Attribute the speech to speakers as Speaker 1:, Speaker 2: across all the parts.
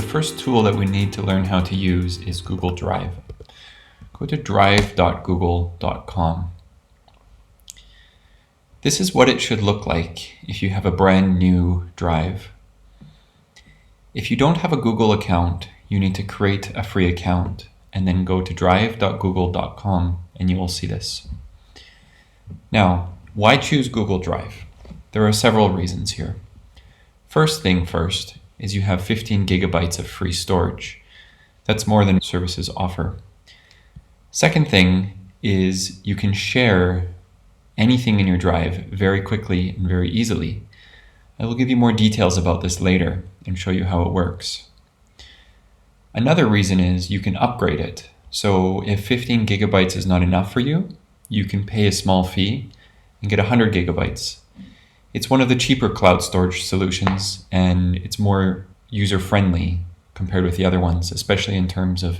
Speaker 1: first tool that we need to learn how to use is Google Drive. Go to drive.google.com. This is what it should look like if you have a brand new Drive. If you don't have a Google account, you need to create a free account and then go to drive.google.com and you will see this. Now, why choose Google Drive? There are several reasons here. First thing first is you have 15 gigabytes of free storage. That's more than services offer. Second thing is you can share anything in your Drive very quickly and very easily. I will give you more details about this later and show you how it works. Another reason is you can upgrade it. So if 15 gigabytes is not enough for you, you can pay a small fee and get 100 gigabytes. It's one of the cheaper cloud storage solutions and it's more user-friendly compared with the other ones, especially in terms of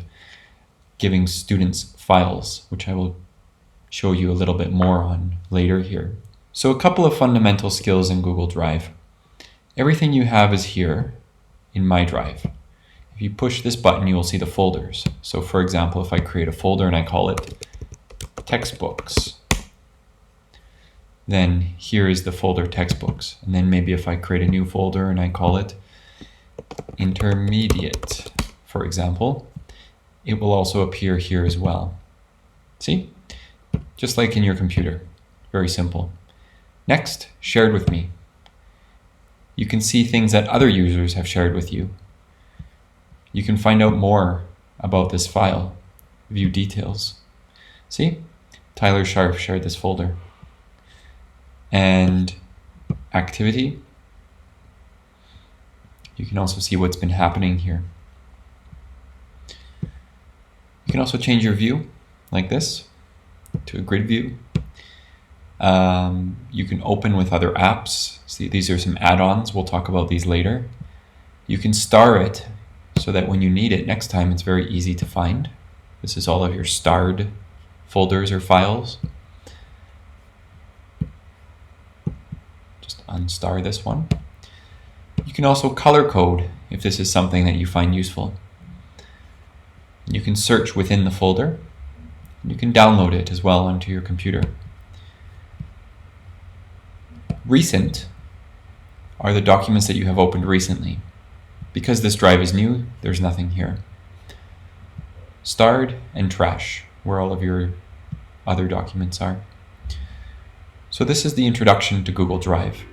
Speaker 1: giving students files, which I will show you a little bit more on later here. So a couple of fundamental skills in Google Drive. Everything you have is here in My Drive. If you push this button, you will see the folders. So for example, if I create a folder and I call it textbooks, then here is the folder textbooks. And then maybe if I create a new folder and I call it intermediate, for example, it will also appear here as well. See? Just like in your computer. Very simple. Next, shared with me. You can see things that other users have shared with you. You can find out more about this file, view details. See? Tyler Sharp shared this folder. And activity. You can also see what's been happening here. You can also change your view like this to a grid view. You can open with other apps. See, these are some add-ons. We'll talk about these later. You can star it so that when you need it next time, it's very easy to find. This is all of your starred folders or files. Just unstar this one. You can also color code if this is something that you find useful. You can search within the folder. You can download it as well onto your computer. Recent are the documents that you have opened recently. Because this drive is new, there's nothing here. Starred and trash, where all of your other documents are. So this is the introduction to Google Drive.